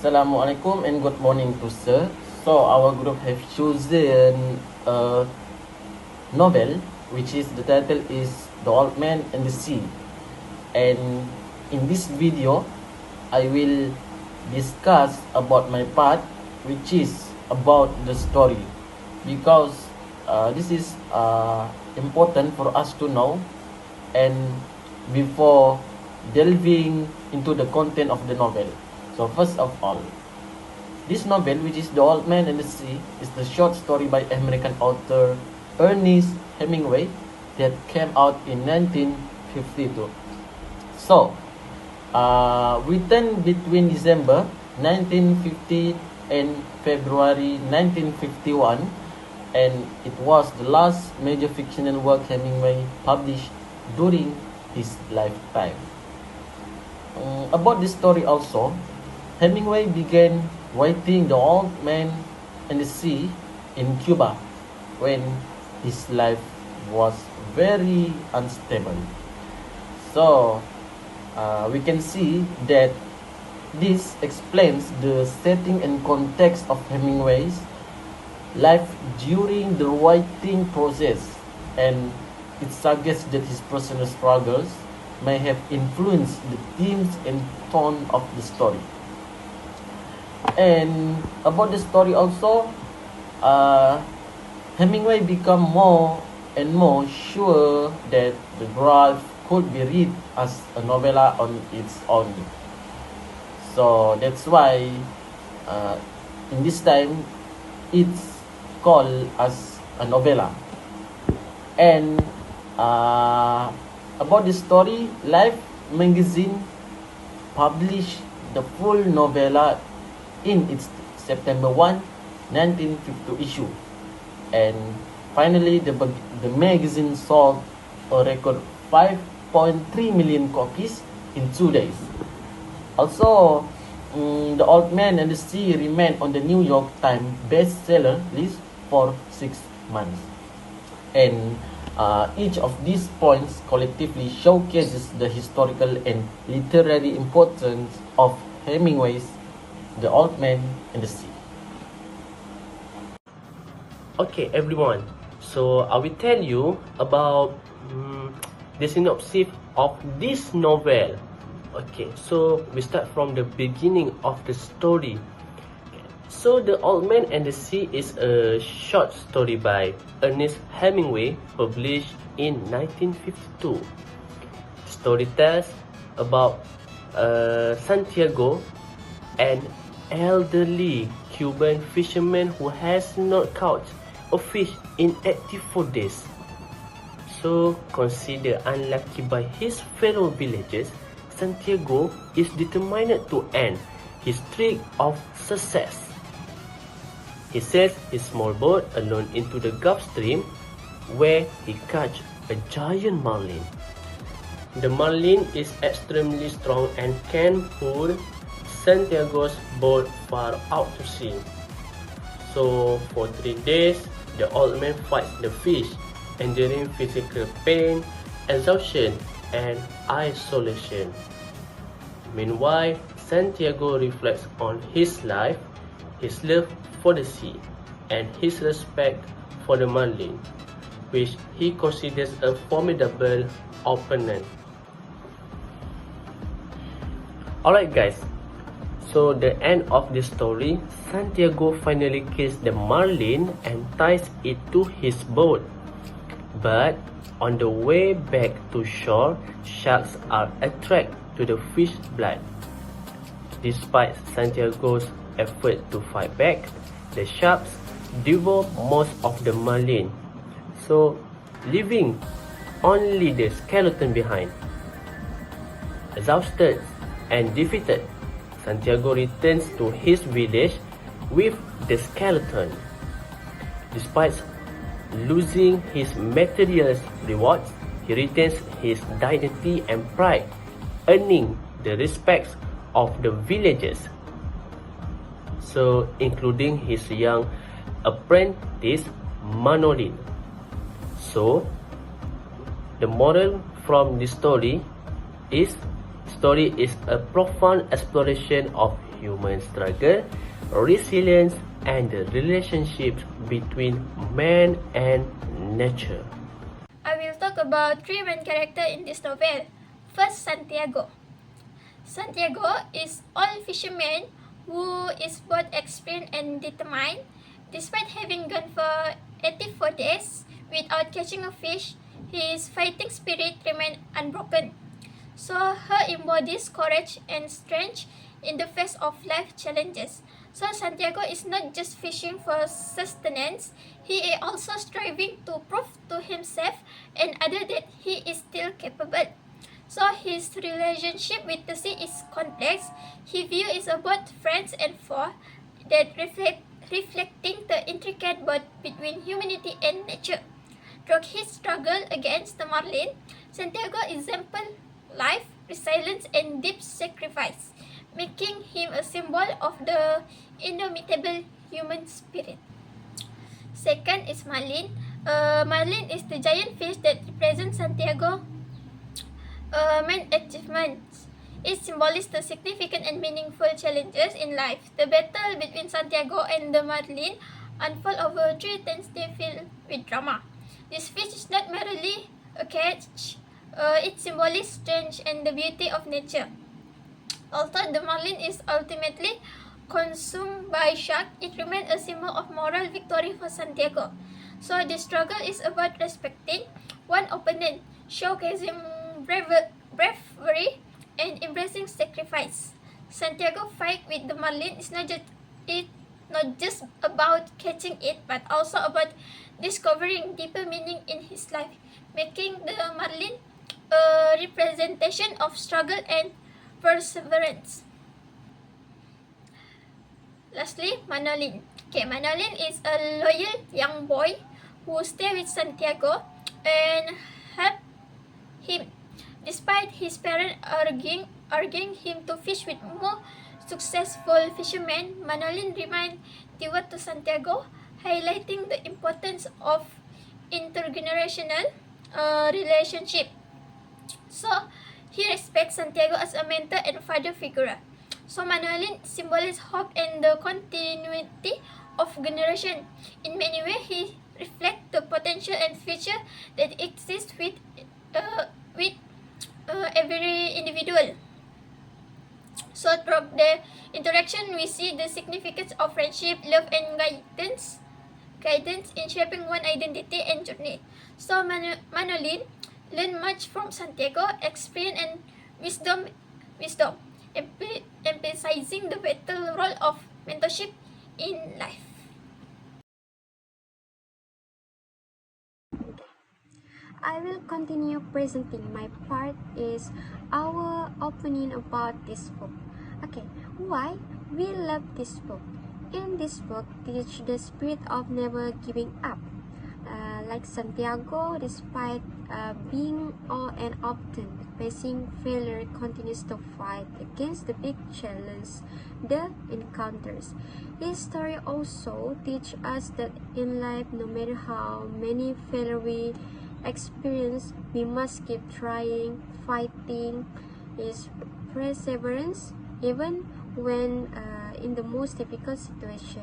Assalamualaikum and good morning to sir. So our group have chosen a novel which is the title is The Old Man and the Sea. And in this video I will discuss about my part which is about the story, because this is important for us to know. And before delving into the content of the novel, so first of all, this novel, which is The Old Man and the Sea, is the short story by American author Ernest Hemingway that came out in 1952. So, written between December 1950 and February 1951, and it was the last major fictional work Hemingway published during his lifetime. About this story also, Hemingway began writing The Old Man and the Sea in Cuba when his life was very unstable. So we can see that this explains the setting and context of Hemingway's life during the writing process, and it suggests that his personal struggles may have influenced the themes and tone of the story. And about the story also, Hemingway became more and more sure that the Gulf could be read as a novella on its own. So that's why in this time it's called as a novella. And about the story, Life magazine published the full novella in its September 1, 1952 issue. And finally, the magazine sold a record 5.3 million copies in 2 days. Also, The Old Man and the Sea remained on the New York Times bestseller list for 6 months. And each of these points collectively showcases the historical and literary importance of Hemingway's The Old Man and the Sea. Okay, everyone. So I will tell you about the synopsis of this novel. Okay, so we start from the beginning of the story. So The Old Man and the Sea is a short story by Ernest Hemingway, published in 1952. The story tells about Santiago, an elderly Cuban fisherman who has not caught a fish in 84 days. So, considered unlucky by his fellow villagers, Santiago is determined to end his streak of success. He sails his small boat alone into the Gulf Stream, where he catches a giant marlin. The marlin is extremely strong and can pull Santiago's boat far out to sea. So for 3 days, the old man fights the fish, enduring physical pain, exhaustion, and isolation. Meanwhile, Santiago reflects on his life, his love for the sea, and his respect for the marlin, which he considers a formidable opponent. Alright guys, so the end of the story, Santiago finally kills the marlin and ties it to his boat. But on the way back to shore, sharks are attracted to the fish blood. Despite Santiago's effort to fight back, the sharks devour most of the marlin, so leaving only the skeleton behind. Exhausted and defeated, Santiago returns to his village with the skeleton. Despite losing his material rewards, he retains his dignity and pride, earning the respect of the villagers, so including his young apprentice Manolin. So the moral from this story is a profound exploration of human struggle, resilience, and the relationships between man and nature. I will talk about three main characters in this novel. First, Santiago. Santiago is old fisherman who is both experienced and determined. Despite having gone for 84 days without catching a fish, his fighting spirit remained unbroken. So her embodies courage and strength in the face of life challenges. So Santiago is not just fishing for sustenance, he is also striving to prove to himself and others that he is still capable. So his relationship with the sea is complex. His view is about friends and foe that reflecting the intricate bond between humanity and nature. Through his struggle against the marlin, Santiago example life, resilience, and deep sacrifice, making him a symbol of the indomitable human spirit. Second is marlin. Marlin is the giant fish that represents Santiago's main achievements. It symbolizes the significant and meaningful challenges in life. The battle between Santiago and the marlin unfold over 3 times they filled with drama. This fish is not merely a catch, it symbolizes strength and the beauty of nature. Although the marlin is ultimately consumed by shark, it remains a symbol of moral victory for Santiago. So the struggle is about respecting one opponent, showcasing bravery and embracing sacrifice. Santiago's fight with the marlin is not just about catching it, but also about discovering deeper meaning in his life, making the marlin a representation of struggle and perseverance. Lastly, Manolin. Manolin is a loyal young boy who stays with Santiago and help him. Despite his parents urging him to fish with more successful fishermen, Manolin remained devoted to Santiago, highlighting the importance of intergenerational relationship. So he respects Santiago as a mentor and father figure. So Manolin symbolizes hope and the continuity of generation. In many ways, he reflects the potential and future that exists with every individual. So through the interaction, we see the significance of friendship, love, and guidance in shaping one identity and journey. So Manolin learned much from Santiago, experience and wisdom, emphasizing the vital role of mentorship in life. I will continue presenting my part is our opinion about this book. Okay, why we love this book? In this book, teach the spirit of never giving up. Like Santiago, despite being all and often facing failure, continues to fight against the big challenge the encounters. His story also teach us that in life, no matter how many failure we experience, we must keep trying, fighting. Is perseverance even when in the most difficult situation.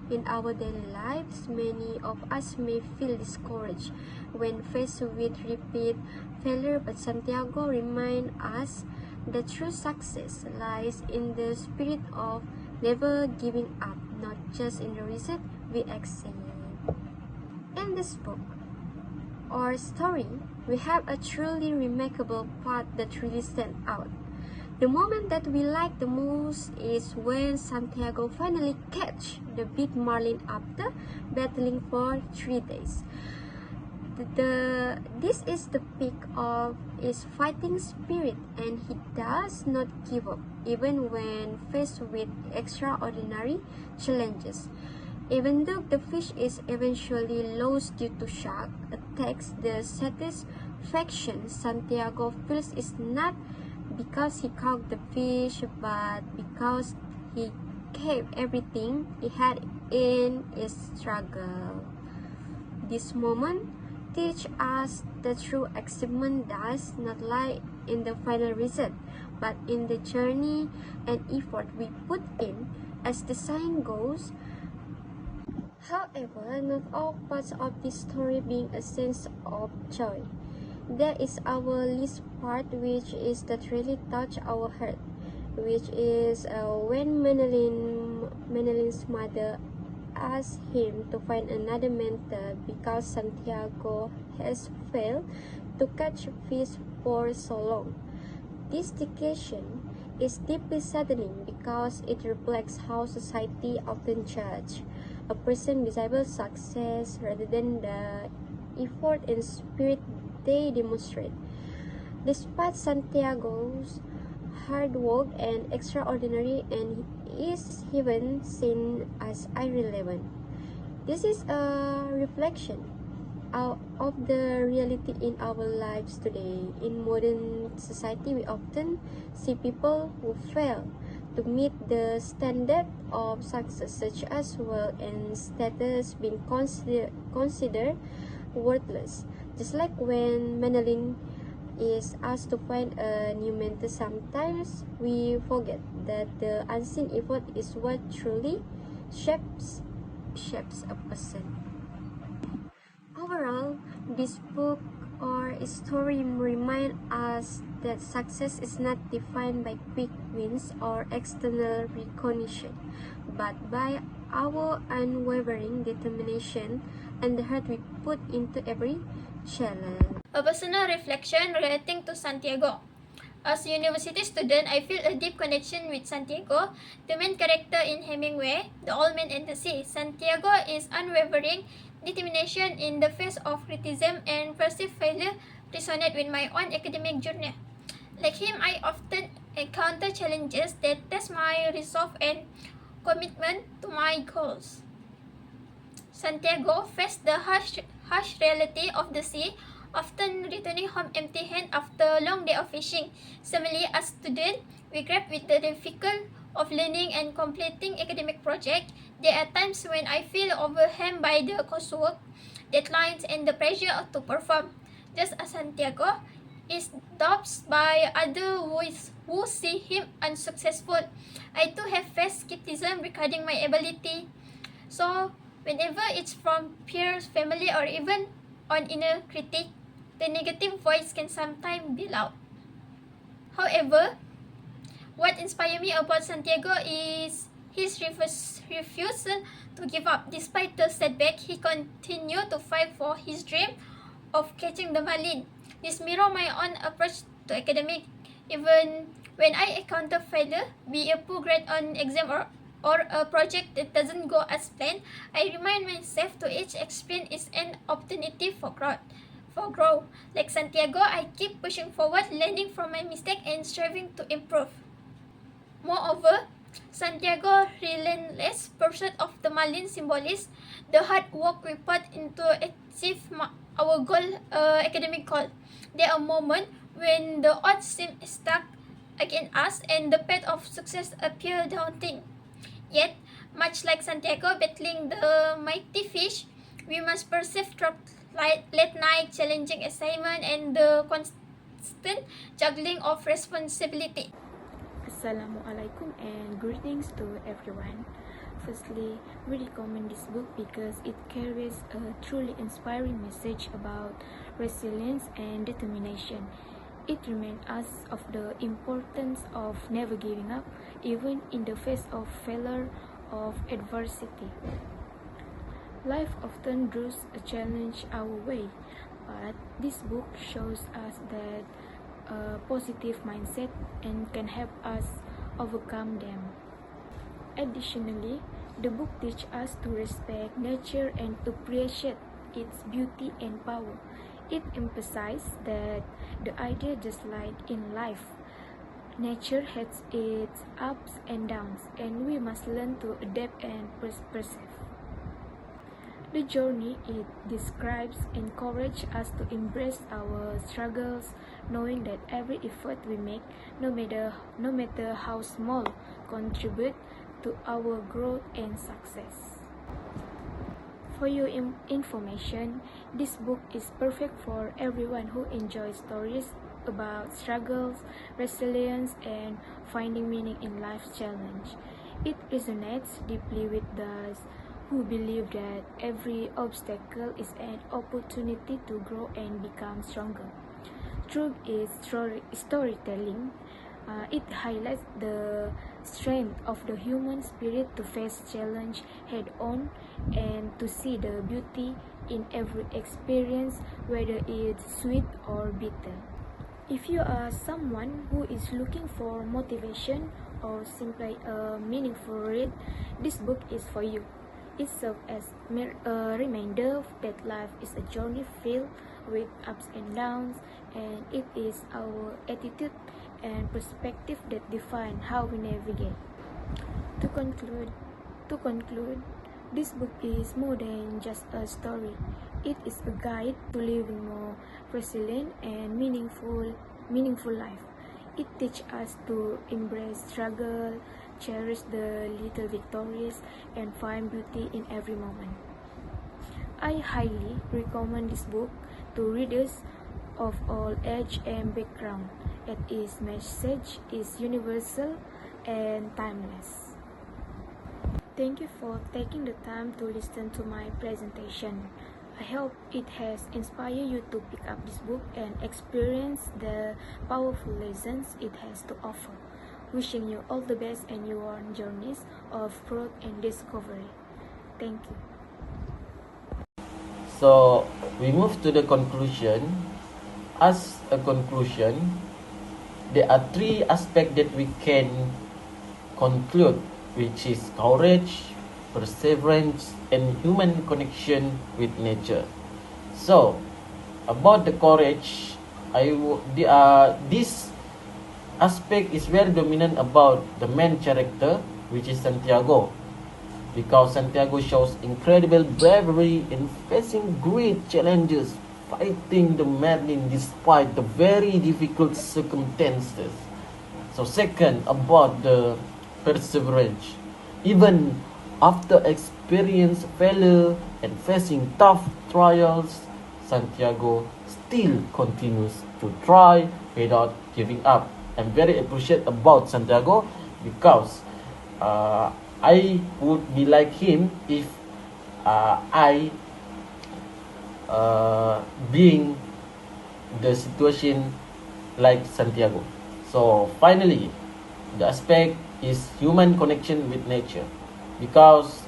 In our daily lives, many of us may feel discouraged when faced with repeat failure, but Santiago reminds us that true success lies in the spirit of never giving up, not just in the result we exceed. In this book or story, we have a truly remarkable part that really stands out. The moment that we like the most is when Santiago finally catch the big marlin after battling for 3 days. This is the peak of his fighting spirit, and he does not give up even when faced with extraordinary challenges. Even though the fish is eventually lost due to shark attacks, the satisfaction Santiago feels is not because he caught the fish, but because he gave everything he had in his struggle. This moment teach us that true achievement does not lie in the final result, but in the journey and effort we put in, as the saying goes. However, not all parts of this story bring a sense of joy. There is our least part, which is that really touch our heart, which is when Manelin's mother asks him to find another mentor because Santiago has failed to catch fish for so long. This decision is deeply saddening because it reflects how society often judges a person's visible success rather than the effort and spirit they demonstrate. Despite Santiago's hard work and extraordinary, and is even seen as irrelevant. This is a reflection of the reality in our lives today. In modern society, we often see people who fail to meet the standard of success, such as wealth and status, being considered worthless. Just like when Manolin is asked to find a new mentor, sometimes we forget that the unseen effort is what truly shapes a person. Overall, this book or story remind us that success is not defined by quick wins or external recognition, but by our unwavering determination and the heart we put into every challenge. A personal reflection relating to Santiago. As a university student, I feel a deep connection with Santiago, the main character in Hemingway, The Old Man and the Sea. Santiago is unwavering determination in the face of criticism and perceived failure resonate with my own academic journey. Like him, I often encounter challenges that test my resolve and commitment to my goals. Santiago faced the harsh reality of the sea, often returning home empty-handed after a long day of fishing. Similarly, as students, we grapple with the difficulty of learning and completing academic projects. There are times when I feel overwhelmed by the coursework, deadlines, and the pressure to perform. Just as Santiago is doubted by others who see him unsuccessful, I too have faced skepticism regarding my ability. So, whenever it's from peers, family, or even on inner critic, the negative voice can sometimes be loud. However, what inspires me about Santiago is his refusal to give up. Despite the setback, he continued to fight for his dream of catching the marlin. This mirrors my own approach to academic. Even when I encounter failure, be a poor grade on exam or a project that doesn't go as planned, I remind myself to each experience is an opportunity for growth. Like Santiago, I keep pushing forward, learning from my mistake and striving to improve. Moreover, Santiago's relentless pursuit of the marlin symbolizes the hard work we put into achieve our academic goal. There are moments when the odds seem stacked against us and the path of success appears daunting. Yet, much like Santiago battling the mighty fish, we must persevere through late night challenging assignment and the constant juggling of responsibility. Assalamualaikum and greetings to everyone. Firstly, we recommend this book because it carries a truly inspiring message about resilience and determination. It reminds us of the importance of never giving up, even in the face of failure of adversity. Life often throws a challenge our way, but this book shows us that a positive mindset and can help us overcome them. Additionally, the book teaches us to respect nature and to appreciate its beauty and power. It emphasizes that the idea, just like in life, nature has its ups and downs, and we must learn to adapt and persevere. The journey it describes encourages us to embrace our struggles, knowing that every effort we make, no matter how small, contribute to our growth and success. For your information, this book is perfect for everyone who enjoys stories about struggles, resilience, and finding meaning in life's challenge. It resonates deeply with those who believe that every obstacle is an opportunity to grow and become stronger. Through its storytelling, it highlights the strength of the human spirit to face challenge head on and to see the beauty in every experience, whether it's sweet or bitter. If you are someone who is looking for motivation or simply a meaningful read, this book is for you. It serves as a reminder that life is a journey filled with ups and downs, and it is our attitude and perspective that define how we navigate. To conclude, to conclude, this book is more than just a story. It is a guide to living more resilient and meaningful life. It teaches us to embrace struggle, cherish the little victories, and find beauty in every moment. I highly recommend this book to readers of all age and background, as its message is universal and timeless. Thank you for taking the time to listen to my presentation. I hope it has inspired you to pick up this book and experience the powerful lessons it has to offer. Wishing you all the best in your journeys of growth and discovery. Thank you. So we move to the conclusion. As a conclusion, there are three aspects that we can conclude, which is courage, perseverance, and human connection with nature. So, about the courage, this aspect is very dominant about the main character, which is Santiago, because Santiago shows incredible bravery in facing great challenges, fighting the madness despite the very difficult circumstances. So second, about the perseverance. Even after experiencing failure and facing tough trials, Santiago still continues to try without giving up. I'm very appreciative about Santiago because I would be like him if I being the situation like Santiago. So finally, the aspect is human connection with nature, because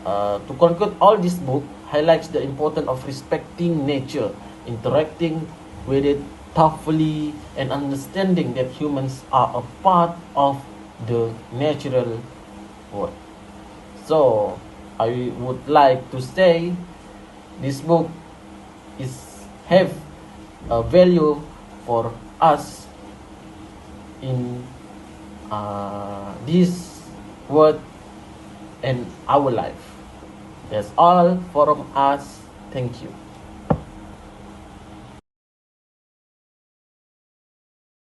to conclude, all this book highlights the importance of respecting nature, interacting with it thoughtfully, and understanding that humans are a part of the natural world. So I would like to say this book have a value for us in this world and our life. That's all from us. Thank you.